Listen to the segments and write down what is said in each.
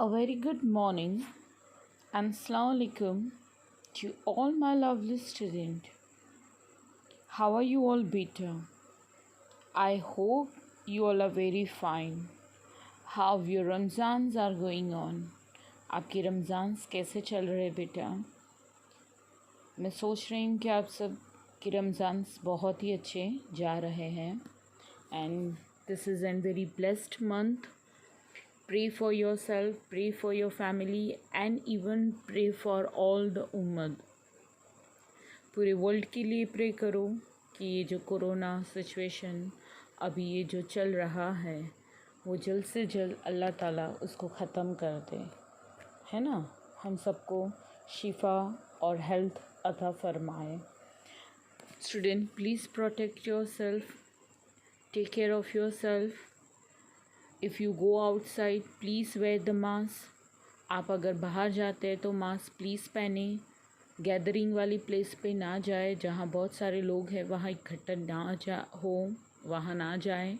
A very good morning and Assalamu alaikum to all my lovely students. How are you all better? I hope you all are very fine. How your Ramzans are going on? आपके रमज़ान्स कैसे चल रहे बेटा? मैं सोच रही हूँ कि आप सब के रमज़ान्स बहुत ही अच्छे जा रहे हैं and this is a very blessed month. Pray for yourself, pray for your family and even pray for all the ummah. पूरे वर्ल्ड के लिए प्रे करो कि ये जो कोरोना सिचुएशन अभी ये जो चल रहा है वो जल्द से जल्द अल्लाह ताला उसको ख़त्म कर दे, है ना। हम सबको शिफा और हेल्थ अता फरमाए। Student please protect yourself, take care of yourself. If you go outside please wear the mask. आप अगर बाहर जाते हैं तो मास्क प्लीज़ पहने। गैदरिंग वाली प्लेस पे ना जाए, जहाँ बहुत सारे लोग हैं वहाँ इकट्ठा ना हो, वहाँ ना जाए।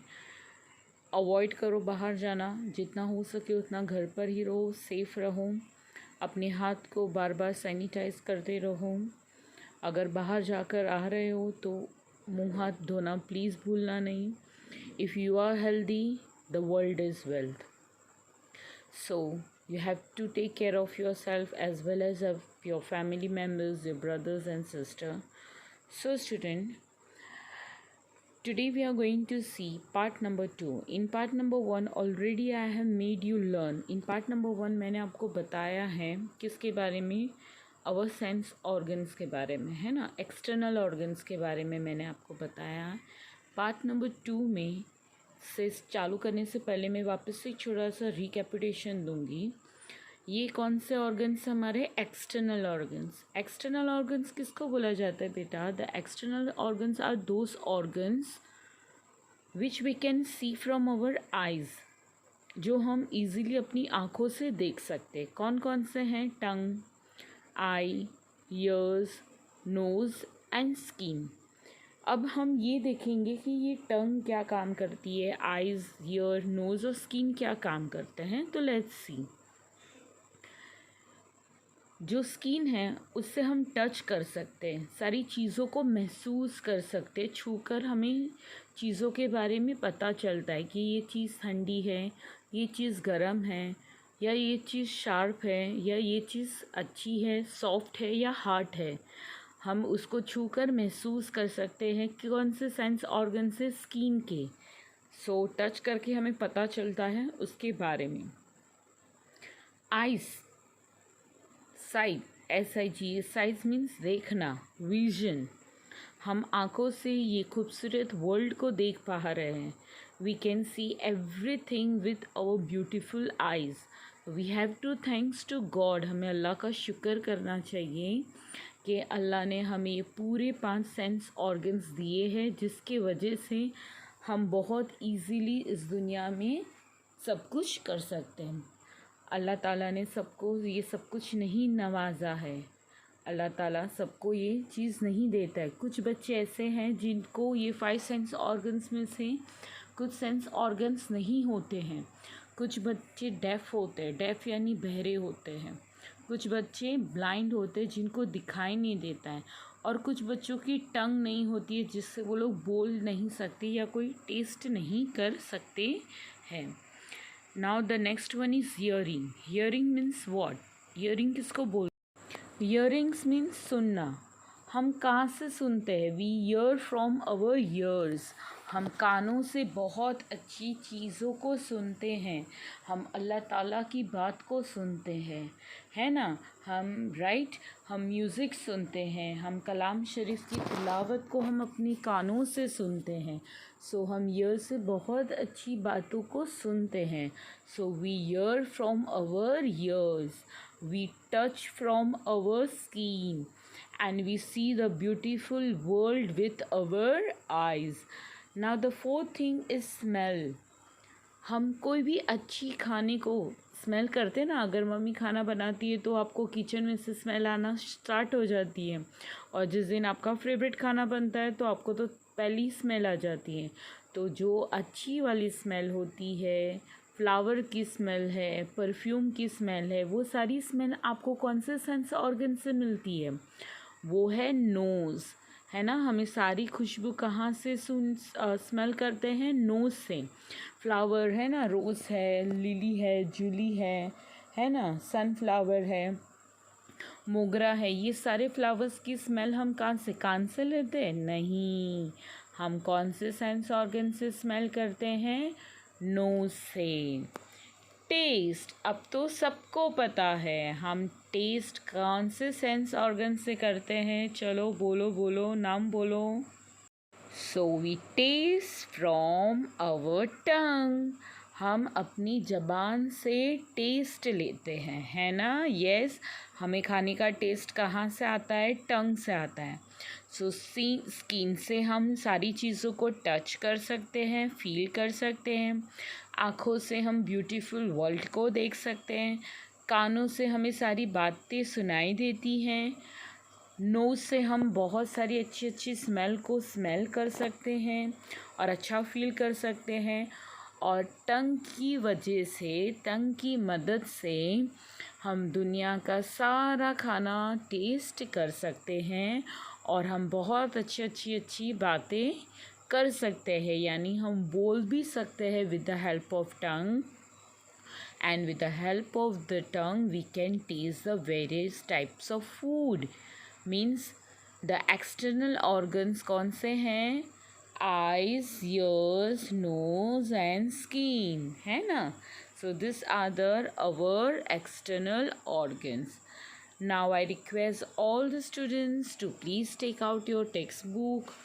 अवॉइड करो बाहर जाना, जितना हो सके उतना घर पर ही रहो, सेफ़ रहो। अपने हाथ को बार बार सैनिटाइज़ करते रहो। अगर बाहर जाकर आ रहे हो तो मुँह हाथ धोना प्लीज़ भूलना नहीं। If you are healthy the world is wealth, so you have to take care of yourself as well as of your family members, your brothers and sister. So student, today we are going to see part number 2. In part number 1 already I have made you learn. In part number 1 मैंने आपको बताया है किसके बारे में, our sense organs के बारे में, है ना, external organs के बारे में मैंने आपको बताया। पार्ट नंबर 2 में से चालू करने से पहले मैं वापस से छोटा सा रिकैपिटेशन दूंगी। ये कौन से ऑर्गन्स हमारे एक्सटर्नल ऑर्गन्स। एक्सटर्नल ऑर्गन्स किसको बोला जाता है बेटा? The external organs are those organs which we can see from our eyes, जो हम इजीली अपनी आँखों से देख सकते। कौन कौन से हैं? टंग, आई, ईयर्स, नोज़ एंड स्किन। अब हम ये देखेंगे कि ये टंग क्या काम करती है, आइज़, ईयर, नोज़ और स्किन क्या काम करते हैं। तो लेट्स सी। जो स्किन है उससे हम टच कर सकते हैं, सारी चीज़ों को महसूस कर सकते हैं। छूकर हमें चीज़ों के बारे में पता चलता है कि ये चीज़ ठंडी है, ये चीज़ गर्म है, या ये चीज़ शार्प है, या ये चीज़ अच्छी है, सॉफ्ट है या हार्ड है। हम उसको छूकर महसूस कर सकते हैं कि कौन से सेंस ऑर्गन से, स्किन के। सो टच करके हमें पता चलता है उसके बारे में। Eyes, site, SIG, size means देखना, विजन। हम आँखों से ये खूबसूरत वर्ल्ड को देख पा रहे हैं। We can see everything with our beautiful eyes. We have to thanks to God, हमें अल्लाह का शुक्र करना चाहिए कि अल्लाह ने हमें ये पूरे 5 सेंस ऑर्गन्स दिए हैं, जिसके वजह से हम बहुत इजीली इस दुनिया में सब कुछ कर सकते हैं। अल्लाह ताला ने सबको ये सब कुछ नहीं नवाजा है। अल्लाह ताला सबको ये चीज़ नहीं देता है। कुछ बच्चे ऐसे हैं जिनको ये 5 सेंस ऑर्गन्स में से कुछ सेंस ऑर्गन्स नहीं होते हैं। कुछ बच्चे डेफ़ होते हैं, डेफ़ यानी बहरे होते हैं। कुछ बच्चे ब्लाइंड होते हैं जिनको दिखाई नहीं देता है, और कुछ बच्चों की टंग नहीं होती है जिससे वो लोग बोल नहीं सकते या कोई टेस्ट नहीं कर सकते हैं। Now the next one is hearing. Hearing means what? Hearing किसको बोल? हियरिंग्स मीन्स सुनना। हम कहाँ से सुनते हैं? We hear from our ears. हम कानों से बहुत अच्छी चीज़ों को सुनते हैं। हम अल्लाह ताला की बात को सुनते हैं, है ना। हम म्यूज़िक सुनते हैं, हम कलाम शरीफ की तिलावत को हम अपनी कानों से सुनते हैं। सो हम ईयर से बहुत अच्छी बातों को सुनते हैं। So we hear from our ears, we touch from our skin, and we see the beautiful world with our eyes. Now the fourth thing is smell. हम कोई भी अच्छी खाने को स्मेल करते हैं ना। अगर मम्मी खाना बनाती है तो आपको किचन में से स्मेल आना स्टार्ट हो जाती है, और जिस दिन आपका फेवरेट खाना बनता है तो आपको तो पहली स्मेल आ जाती है। तो जो अच्छी वाली स्मेल होती है फ्लावर की स्मेल है, परफ्यूम की स्मेल है, वो सारी स्मेल आपको कौन से सेंस ऑर्गन से मिलती है? वो है नोज़, है ना। हमें सारी खुशबू कहाँ से स्मेल करते हैं? नोज़ से। फ्लावर है ना, रोज़ है, लिली है, जूली है ना, सनफ्लावर है, मोगरा है, ये सारे फ्लावर्स की स्मेल हम कहाँ से, कान से लेते हैं? नहीं, हम कौन से सेंस ऑर्गन से स्मेल करते हैं? नोज़ से। टेस्ट, अब तो सबको पता है हम टेस्ट कौन से सेंस ऑर्गन से करते हैं। चलो बोलो बोलो, नाम बोलो। So we taste from our tongue, हम अपनी ज़बान से टेस्ट लेते हैं, है ना। यस, हमें खाने का टेस्ट कहाँ से आता है? टंग से आता है। सो स्किन से हम सारी चीज़ों को टच कर सकते हैं, फील कर सकते हैं। आँखों से हम ब्यूटीफुल वर्ल्ड को देख सकते हैं। कानों से हमें सारी बातें सुनाई देती हैं। नोज़ से हम बहुत सारी अच्छी अच्छी स्मेल को स्मेल कर सकते हैं और अच्छा फील कर सकते हैं। और टंग की वजह से, टंग की मदद से हम दुनिया का सारा खाना टेस्ट कर सकते हैं और हम बहुत अच्छी बातें कर सकते हैं, यानी हम बोल भी सकते हैं with the help of tongue. And with the help of the tongue we can taste the various types of food. Means the external organs कौन से हैं? Eyes, ears, nose and skin, है ना। So these are the our external organs. Now I request all the students to please take out your textbook,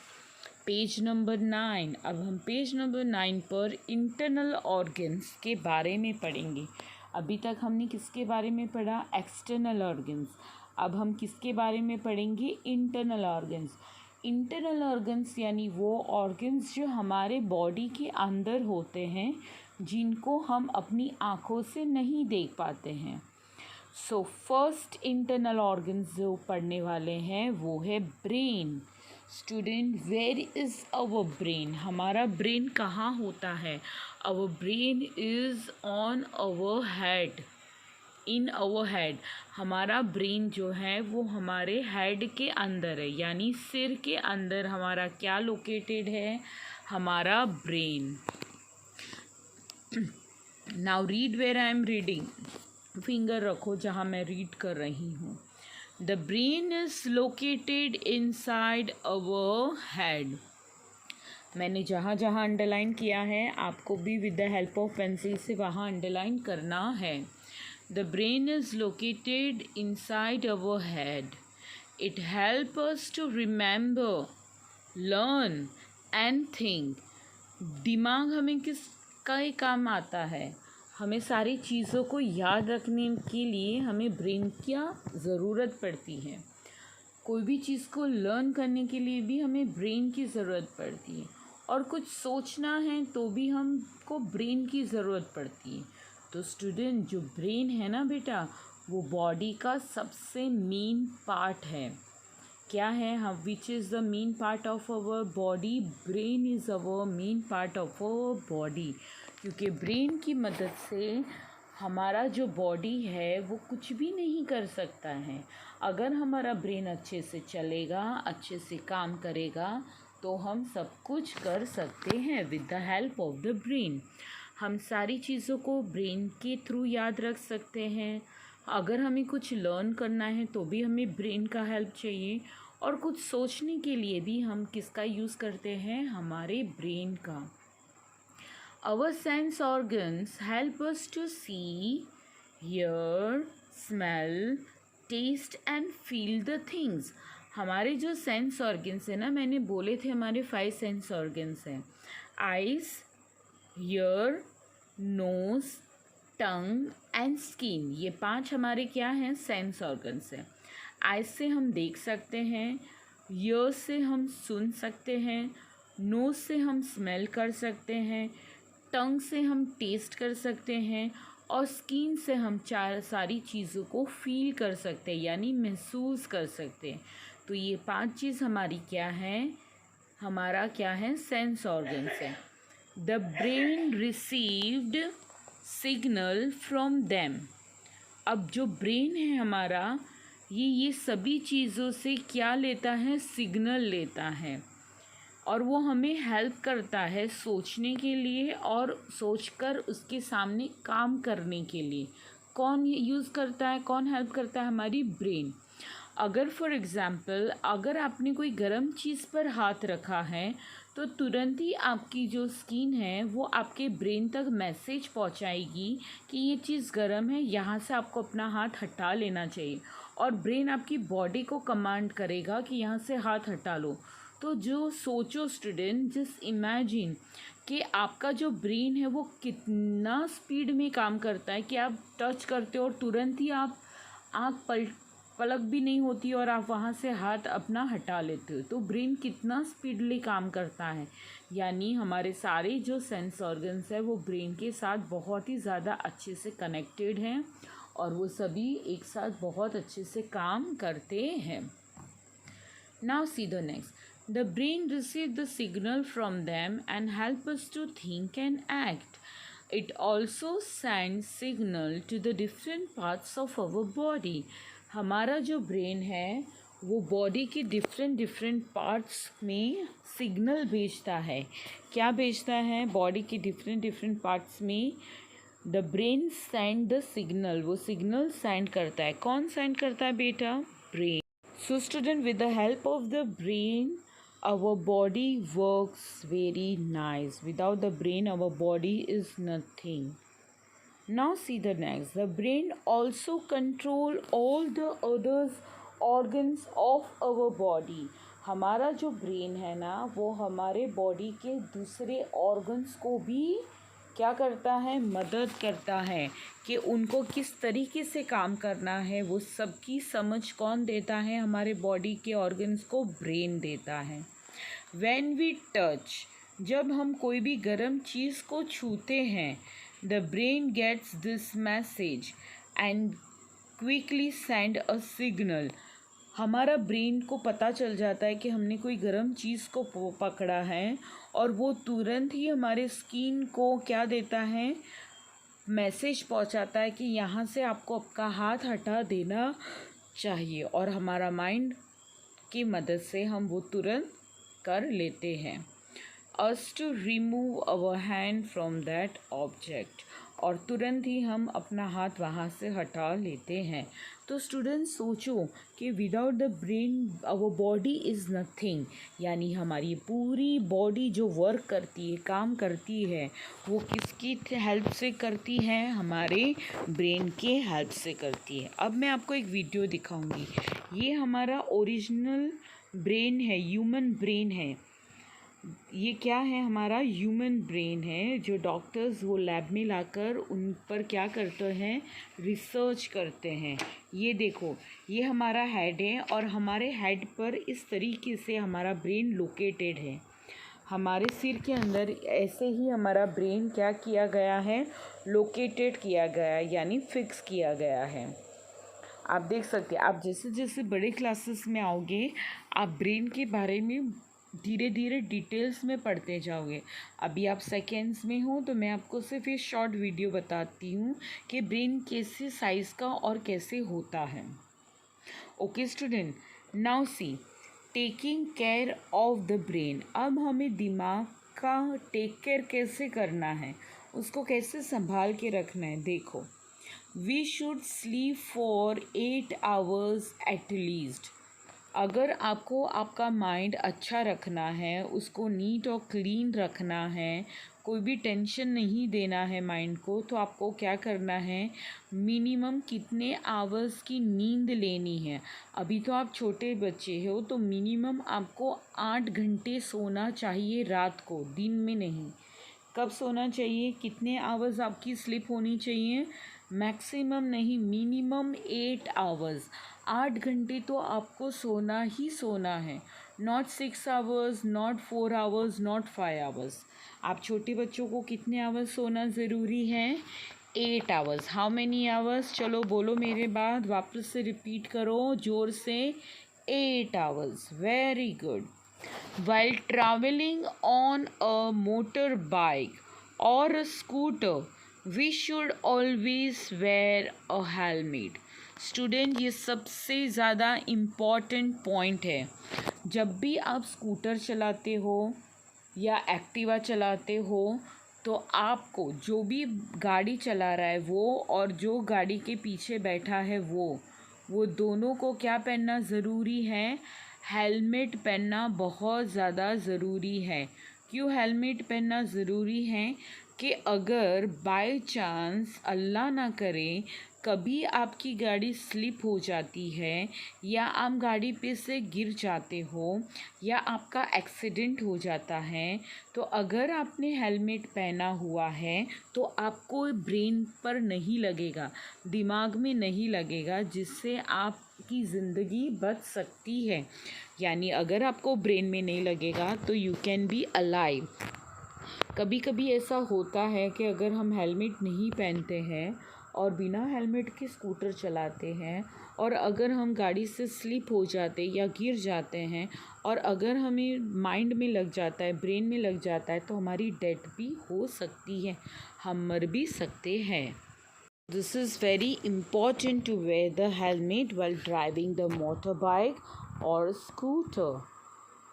page number 9। अब हम page number 9 पर internal organs के बारे में पढ़ेंगे। अभी तक हमने किसके बारे में पढ़ा? External organs. अब हम किसके बारे में पढ़ेंगे? Internal organs. इंटरनल ऑर्गन्स यानी वो ऑर्गन्स जो हमारे बॉडी के अंदर होते हैं, जिनको हम अपनी आँखों से नहीं देख पाते हैं। सो फर्स्ट इंटरनल ऑर्गन्स जो पढ़ने वाले हैं वो है brain. Student, where is our brain? हमारा ब्रेन कहाँ होता है? Our brain is on our head, in our head. हमारा ब्रेन जो है वो हमारे हेड के अंदर है, यानी सिर के अंदर हमारा क्या लोकेटेड है? हमारा brain. Now read where I am reading. Finger रखो जहाँ मैं रीड कर रही हूँ। The brain is located inside our head. मैंने जहाँ जहाँ अंडरलाइन किया है आपको भी with the help of pencil से वहाँ अंडरलाइन करना है। The brain is located inside our head. It helps us to remember, learn and think. दिमाग हमें किस का काम आता है? हमें सारी चीज़ों को याद रखने के लिए हमें ब्रेन की ज़रूरत पड़ती है। कोई भी चीज़ को लर्न करने के लिए भी हमें ब्रेन की ज़रूरत पड़ती है, और कुछ सोचना है तो भी हमको ब्रेन की ज़रूरत पड़ती है। तो स्टूडेंट, जो ब्रेन है ना बेटा, वो बॉडी का सबसे मेन पार्ट है। क्या है? हम which is the main part of our body? Brain is our main part of our body. क्योंकि ब्रेन की मदद से हमारा जो बॉडी है वो कुछ भी नहीं कर सकता है। अगर हमारा ब्रेन अच्छे से चलेगा, अच्छे से काम करेगा, तो हम सब कुछ कर सकते हैं with the help of the brain. हम सारी चीज़ों को ब्रेन के थ्रू याद रख सकते हैं। अगर हमें कुछ लर्न करना है तो भी हमें ब्रेन का हेल्प चाहिए, और कुछ सोचने के लिए भी हम किसका यूज़ करते हैं? हमारे ब्रेन का। Our sense organs help us to see, hear, smell, taste and feel the things. हमारे जो सेंस ऑर्गन्स हैं ना, मैंने बोले थे हमारे 5 सेंस ऑर्गन्स हैं। Eyes, ear, nose, tongue and skin, ये 5 हमारे क्या हैं? सेंस ऑर्गन्स हैं। आइज़ से हम देख सकते हैं, ईयर से हम सुन सकते हैं, नोज़ से हम स्मेल कर सकते हैं, टंग से हम टेस्ट कर सकते हैं, और स्किन से हम सारी चीज़ों को फील कर सकते हैं, यानी महसूस कर सकते हैं। तो ये 5 चीज़ हमारी क्या है? हमारा क्या है? सेंस ऑर्गन्स है। The brain received signal from them. अब जो ब्रेन है हमारा, ये सभी चीज़ों से क्या लेता है, सिग्नल लेता है, और वो हमें हेल्प करता है सोचने के लिए और सोचकर उसके सामने काम करने के लिए। कौन यूज़ करता है, कौन हेल्प करता है, हमारी ब्रेन। अगर फॉर एग्ज़ाम्पल अगर आपने कोई गर्म चीज़ पर हाथ रखा है तो तुरंत ही आपकी जो स्किन है वो आपके ब्रेन तक मैसेज पहुंचाएगी कि ये चीज़ गर्म है, यहाँ से आपको अपना हाथ हटा लेना चाहिए, और ब्रेन आपकी बॉडी को कमांड करेगा कि यहाँ से हाथ हटा लो। तो जो सोचो स्टूडेंट, जस्ट इमेजिन कि आपका जो ब्रेन है वो कितना स्पीड में काम करता है कि आप टच करते हो और तुरंत ही आप आँख पलक भी नहीं होती और आप वहाँ से हाथ अपना हटा लेते हो। तो ब्रेन कितना स्पीडली काम करता है, यानी हमारे सारे जो सेंस ऑर्गन्स है वो ब्रेन के साथ बहुत ही ज़्यादा अच्छे से कनेक्टेड हैं और वो सभी एक साथ बहुत अच्छे से काम करते हैं। Now see the next. The brain receives the signal from them and help us to think and act. It also sends signal to the different parts of our body. हमारा जो ब्रेन है वो बॉडी के different parts में signal भेजता है। क्या भेजता है? बॉडी के डिफरेंट पार्ट्स में the brain send the signal, वो सिग्नल सेंड करता है। कौन सेंड करता है बेटा? Brain. So student, with the help of the brain, our body works very nice. Without the brain, our body is nothing. Now see the next. The brain also control all the others organs of our body. हमारा जो brain है ना वो हमारे body के दूसरे organs को भी क्या करता है? मदद करता है कि उनको किस तरीके से काम करना है। वो सबकी समझ कौन देता है? हमारे बॉडी के ऑर्गन्स को ब्रेन देता है। When we touch, जब हम कोई भी गर्म चीज़ को छूते हैं, the brain gets this message and quickly send a signal. हमारा ब्रेन को पता चल जाता है कि हमने कोई गर्म चीज़ को पकड़ा है और वो तुरंत ही हमारे स्किन को क्या देता है? मैसेज पहुंचाता है कि यहाँ से आपको आपका हाथ हटा देना चाहिए, और हमारा माइंड की मदद से हम वो तुरंत कर लेते हैं। us to remove our hand from that object, और तुरंत ही हम अपना हाथ वहाँ से हटा लेते हैं। तो स्टूडेंट सोचो कि without the brain our body is nothing, यानी हमारी पूरी बॉडी जो वर्क करती है, काम करती है, वो किसकी हेल्प से करती है? हमारे ब्रेन के हेल्प से करती है। अब मैं आपको एक वीडियो दिखाऊंगी। ये हमारा ओरिजिनल ब्रेन है, ह्यूमन ब्रेन है। ये क्या है? हमारा ह्यूमन ब्रेन है जो डॉक्टर्स वो लैब में लाकर उन पर क्या करते हैं? रिसर्च करते हैं। ये देखो, ये हमारा हेड है और हमारे हेड पर इस तरीके से हमारा ब्रेन लोकेटेड है। हमारे सिर के अंदर ऐसे ही हमारा ब्रेन क्या किया गया है? लोकेटेड किया गया, यानी फिक्स किया गया है। आप देख सकते हैं, आप जैसे जैसे बड़े क्लासेस में आओगे आप ब्रेन के बारे में धीरे धीरे डिटेल्स में पढ़ते जाओगे। अभी आप सेकेंड्स में हो तो मैं आपको सिर्फ ये शॉर्ट वीडियो बताती हूँ कि ब्रेन कैसे साइज़ का और कैसे होता है। Okay student, now see taking care of the brain. अब हमें दिमाग का टेक केयर कैसे करना है, उसको कैसे संभाल के रखना है। देखो, we should sleep for 8 hours at least. अगर आपको आपका माइंड अच्छा रखना है, उसको नीट और क्लीन रखना है, कोई भी टेंशन नहीं देना है माइंड को, तो आपको क्या करना है? मिनिमम कितने आवर्स की नींद लेनी है? अभी तो आप छोटे बच्चे हो तो मिनिमम आपको 8 घंटे सोना चाहिए रात को, दिन में नहीं। कब सोना चाहिए? कितने आवर्स आपकी स्लीप होनी चाहिए? मैक्सिमम नहीं, मिनिमम 8 आवर्स। 8 घंटे तो आपको सोना ही सोना है, not 6 hours, not 4 hours, not 5 hours. आप छोटे बच्चों को कितने आवर्स सोना ज़रूरी है? 8 आवर्स। How many hours? चलो बोलो मेरे बाद, वापस से रिपीट करो जोर से। 8 hours. Very good. While traveling on a motorbike or a scooter, we should always wear a helmet. Student, ये सबसे ज़्यादा इम्पॉर्टेंट पॉइंट है। जब भी आप स्कूटर चलाते हो या एक्टिवा चलाते हो तो आपको, जो भी गाड़ी चला रहा है वो और जो गाड़ी के पीछे बैठा है वो दोनों को क्या पहनना ज़रूरी है? हेलमेट पहनना बहुत ज़्यादा ज़रूरी है। क्यों हेलमेट पहनना ज़रूरी है? कि अगर बाय चांस अल्लाह ना करे कभी आपकी गाड़ी स्लिप हो जाती है या आप गाड़ी पे से गिर जाते हो या आपका एक्सीडेंट हो जाता है, तो अगर आपने हेलमेट पहना हुआ है तो आपको ब्रेन पर नहीं लगेगा, दिमाग में नहीं लगेगा, जिससे आपकी ज़िंदगी बच सकती है। यानी अगर आपको ब्रेन में नहीं लगेगा तो यू कैन बी अलाइव। कभी कभी ऐसा होता है कि अगर हम हेलमेट नहीं पहनते हैं और बिना हेलमेट के स्कूटर चलाते हैं और अगर हम गाड़ी से स्लिप हो जाते या गिर जाते हैं और अगर हमें माइंड में लग जाता है, ब्रेन में लग जाता है, तो हमारी डेथ भी हो सकती है, हम मर भी सकते हैं। This is very important to wear the helmet while driving the motorbike और scooter.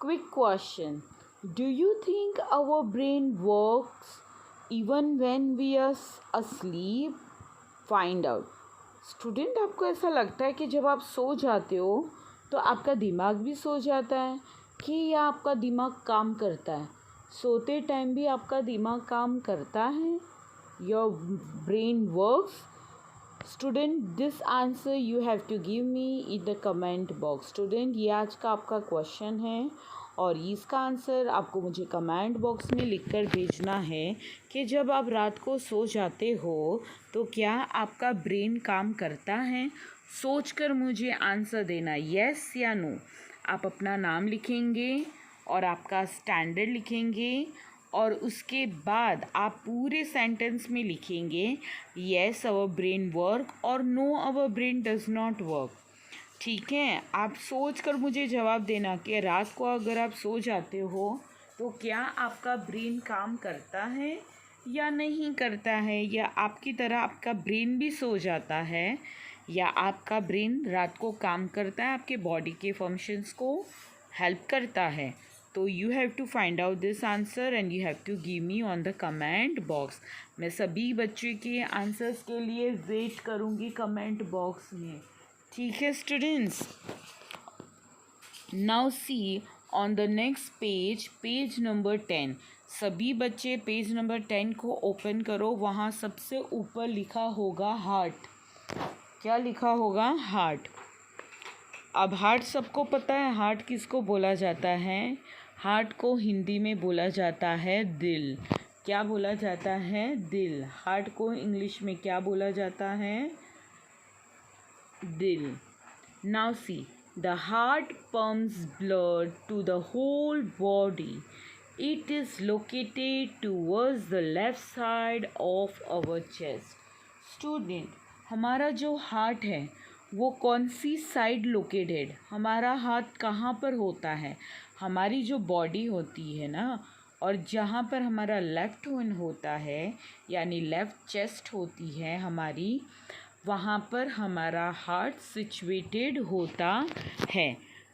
Quick question. Do you think our brain works even when we are asleep? Find out. Student, आपको ऐसा लगता है कि जब आप सो जाते हो तो आपका दिमाग भी सो जाता है कि या आपका दिमाग काम करता है? सोते टाइम भी आपका दिमाग काम करता है? Your brain works? Student, this answer you have to give me in the comment box. Student, ये आज का आपका क्वेश्चन है और इसका आंसर आपको मुझे कमेंट बॉक्स में लिखकर भेजना है कि जब आप रात को सो जाते हो तो क्या आपका ब्रेन काम करता है? सोचकर मुझे आंसर देना, यस या नो। आप अपना नाम लिखेंगे और आपका स्टैंडर्ड लिखेंगे और उसके बाद आप पूरे सेंटेंस में लिखेंगे येस आवर ब्रेन वर्क और no our brain does not work. ठीक है, आप सोच कर मुझे जवाब देना कि रात को अगर आप सो जाते हो तो क्या आपका ब्रेन काम करता है या नहीं करता है, या आपकी तरह आपका ब्रेन भी सो जाता है, या आपका ब्रेन रात को काम करता है, आपके बॉडी के फंक्शंस को हेल्प करता है। तो you have to find out this answer and you have to give me on the comment box. मैं सभी बच्चे के आंसर्स के लिए वेट करूँगी कमेंट बॉक्स में। ठीक है students, now see on the next page, page number 10। सभी बच्चे पेज नंबर 10 को ओपन करो। वहाँ सबसे ऊपर लिखा होगा हार्ट। क्या लिखा होगा? हार्ट। अब हार्ट सबको पता है, हार्ट किसको बोला जाता है? हार्ट को हिंदी में बोला जाता है दिल। क्या बोला जाता है? दिल। हार्ट को इंग्लिश में क्या बोला जाता है? दिल। Now see, the heart pumps blood to the whole body. It is located towards the left side of our chest. Student, हमारा जो हार्ट है वो कौन सी साइड लोकेटेड? हमारा हाथ कहाँ पर होता है? हमारी जो बॉडी होती है ना, और जहाँ पर हमारा लेफ्ट वन होता है यानी लेफ्ट चेस्ट होती है हमारी, वहाँ पर हमारा हार्ट सिचुएटेड होता है।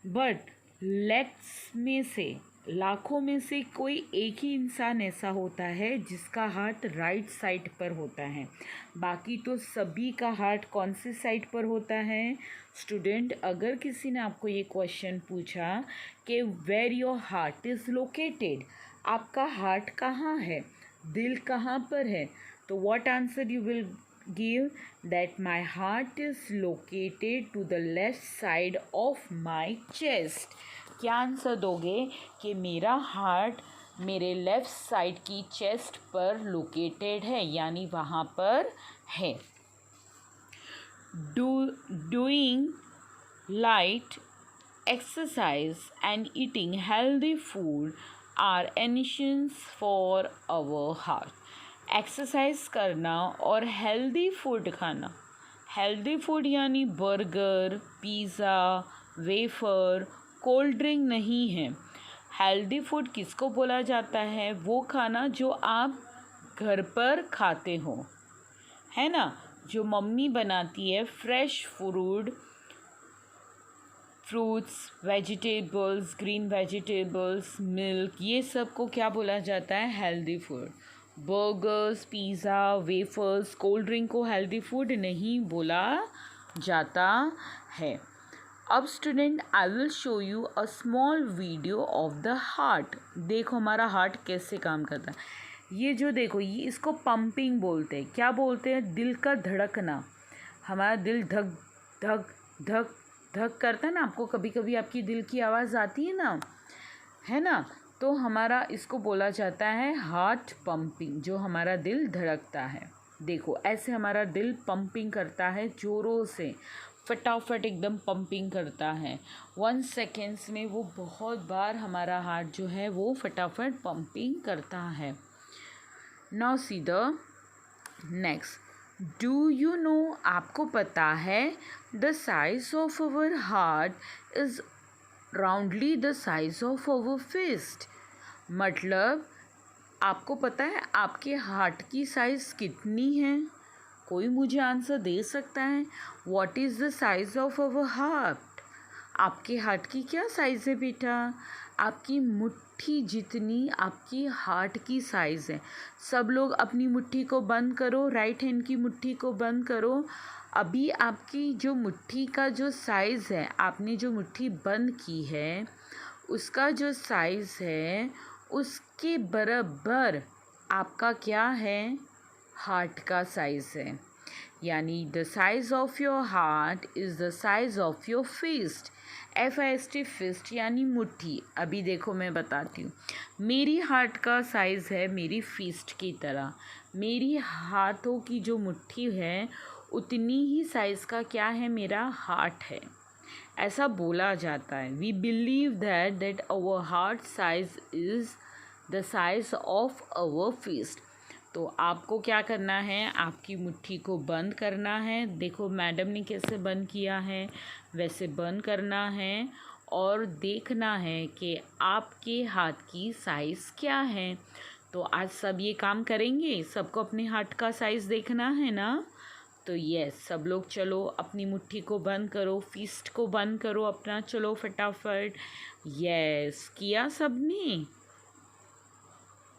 बट लेग्स में से, लाखों में से कोई एक ही इंसान ऐसा होता है जिसका हार्ट राइट साइड पर होता है। बाकी तो सभी का हार्ट कौन सी साइड पर होता है? स्टूडेंट, अगर किसी ने आपको ये क्वेश्चन पूछा कि where your heart is located, आपका हार्ट कहाँ है, दिल कहाँ पर है, तो what answer you will give? That my heart is located to the left side of my chest. क्या आंसर दोगे? कि मेरा हार्ट मेरे लेफ्ट साइड की चेस्ट पर लोकेटेड है, यानी वहाँ पर है। Doing light exercise and eating healthy food are essentials for our heart. Exercise करना और हेल्दी फूड खाना, हेल्दी फूड यानी burger, pizza, wafer, cold drink नहीं है। हेल्दी फूड किसको बोला जाता है? वो खाना जो आप घर पर खाते हो। है ना, जो मम्मी बनाती है fresh fruits, vegetables, green vegetables, milk, ये सब को क्या बोला जाता है? Healthy food. Burgers, pizza, wafers, cold drink को हेल्दी फूड नहीं बोला जाता है। अब student, I will show you a small video of the heart. देखो हमारा हार्ट कैसे काम करता है। ये जो देखो, ये इसको पंपिंग बोलते हैं। क्या बोलते हैं? दिल का धड़कना। हमारा दिल धक धक धक धक करता है ना। आपको कभी कभी आपकी दिल की आवाज़ आती है ना, है ना, तो हमारा इसको बोला जाता है हार्ट पंपिंग, जो हमारा दिल धड़कता है। देखो ऐसे हमारा दिल पंपिंग करता है, जोरों से फटाफट एकदम पंपिंग करता है। 1 सेकेंड्स में वो बहुत बार हमारा हार्ट जो है वो फटाफट पंपिंग करता है। Now see the next. Do you know, आपको पता है, the size of our heart is roundly the size of our fist. मतलब आपको पता है आपके हार्ट की साइज़ कितनी है? कोई मुझे आंसर दे सकता है? What is the size of our heart? आपके हार्ट की क्या साइज़ है बेटा? आपकी मुट्ठी जितनी आपकी हार्ट की साइज़ है। सब लोग अपनी मुट्ठी को बंद करो, राइट हैंड की मुट्ठी को बंद करो। अभी आपकी जो मुट्ठी का जो साइज़ है, आपने जो मुट्ठी बंद की है उसका जो साइज़ है उसके बराबर आपका क्या है? हार्ट का साइज़ है। यानी the size of your heart is the size of your fist. FIST fist यानी मुट्ठी। अभी देखो मैं बताती हूँ। मेरी हार्ट का साइज़ है मेरी फिस्ट की तरह। मेरी हाथों की जो मुट्ठी है उतनी ही साइज़ का क्या है? मेरा हार्ट है। ऐसा बोला जाता है। We believe that our heart size is the size of our fist. तो आपको क्या करना है? आपकी मुट्ठी को बंद करना है। देखो मैडम ने कैसे बंद किया है, वैसे बंद करना है और देखना है कि आपके हाथ की साइज़ क्या है। तो आज सब ये काम करेंगे, सबको अपने हाथ का साइज़ देखना है ना। तो यस, सब लोग चलो अपनी मुट्ठी को बंद करो, फिस्ट को बंद करो अपना, चलो फटाफट। यस, किया सबने?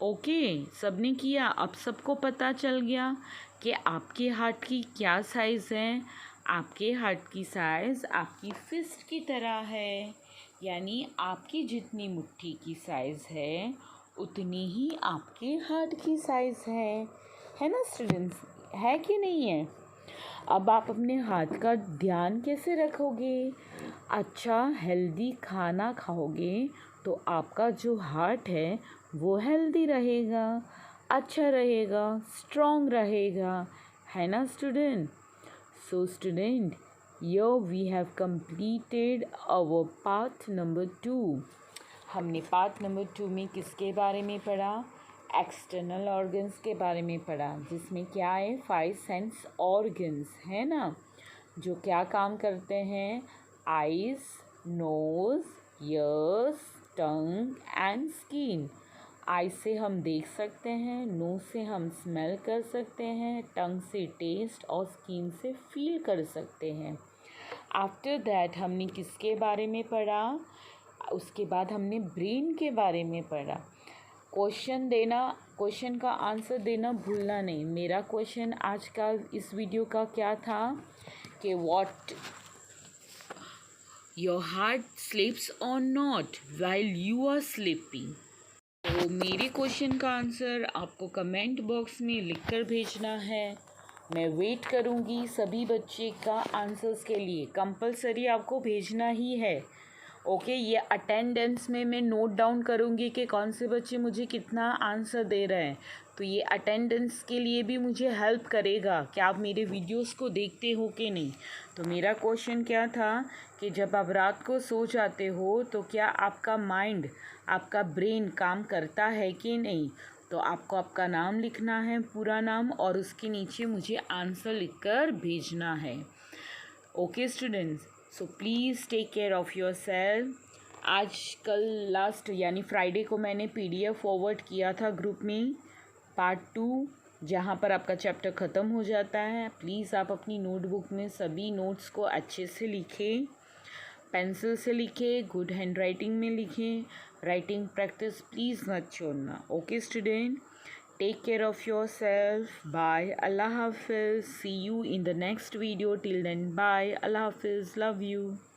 ओके, सबने किया। अब सबको पता चल गया कि आपके हार्ट की क्या साइज़ है। आपके हार्ट की साइज़ आपकी फिस्ट की तरह है। यानी आपकी जितनी मुट्ठी की साइज़ है उतनी ही आपके हार्ट की साइज़ है ना स्टूडेंट्स? है कि नहीं है? अब आप अपने हाथ का ध्यान कैसे रखोगे? अच्छा हेल्दी खाना खाओगे तो आपका जो हार्ट है वो हेल्दी रहेगा, अच्छा रहेगा, स्ट्रॉन्ग रहेगा, है ना student? So student, here we have completed our part number 2। हमने पार्ट नंबर 2 में किसके बारे में पढ़ा? एक्सटर्नल ऑर्गन्स के बारे में पढ़ा, जिसमें क्या है? 5 सेंस ऑर्गन्स, है ना, जो क्या काम करते हैं? Eyes, nose, ears, tongue and skin. Eye से हम देख सकते हैं, नोज़ से हम स्मेल कर सकते हैं, टंग से टेस्ट और स्किन से फील कर सकते हैं। आफ्टर दैट हमने किसके बारे में पढ़ा? उसके बाद हमने ब्रेन के बारे में पढ़ा। क्वेश्चन का आंसर देना भूलना नहीं। मेरा क्वेश्चन आज का इस वीडियो का क्या था कि what your heart sleeps or not while you are sleeping. तो मेरे क्वेश्चन का आंसर आपको कमेंट बॉक्स में लिखकर भेजना है। मैं वेट करूँगी सभी बच्चे का आंसर्स के लिए। कंपलसरी आपको भेजना ही है। ओके, ये अटेंडेंस में मैं नोट डाउन करूँगी कि कौन से बच्चे मुझे कितना आंसर दे रहे हैं। तो ये अटेंडेंस के लिए भी मुझे हेल्प करेगा कि आप मेरे वीडियोस को देखते हो कि नहीं। तो मेरा क्वेश्चन क्या था कि जब आप रात को सो जाते हो तो क्या आपका माइंड, आपका ब्रेन काम करता है कि नहीं? तो आपको आपका नाम लिखना है, पूरा नाम, और उसके नीचे मुझे आंसर लिखकर भेजना है। Okay students, so please take care of yourself. आज कल लास्ट यानी फ्राइडे को मैंने PDF फॉरवर्ड किया था ग्रुप में, पार्ट 2 जहाँ पर आपका चैप्टर ख़त्म हो जाता है प्लीज़ आप अपनी नोटबुक में सभी नोट्स को अच्छे से लिखें, पेंसिल से लिखें, गुड हैंड राइटिंग में लिखें, राइटिंग प्रैक्टिस प्लीज़ मत छोड़ना। Okay student, take care of yourself. Bye. Allah Hafiz. See you in the next video. Till then, bye. Allah Hafiz. Love you.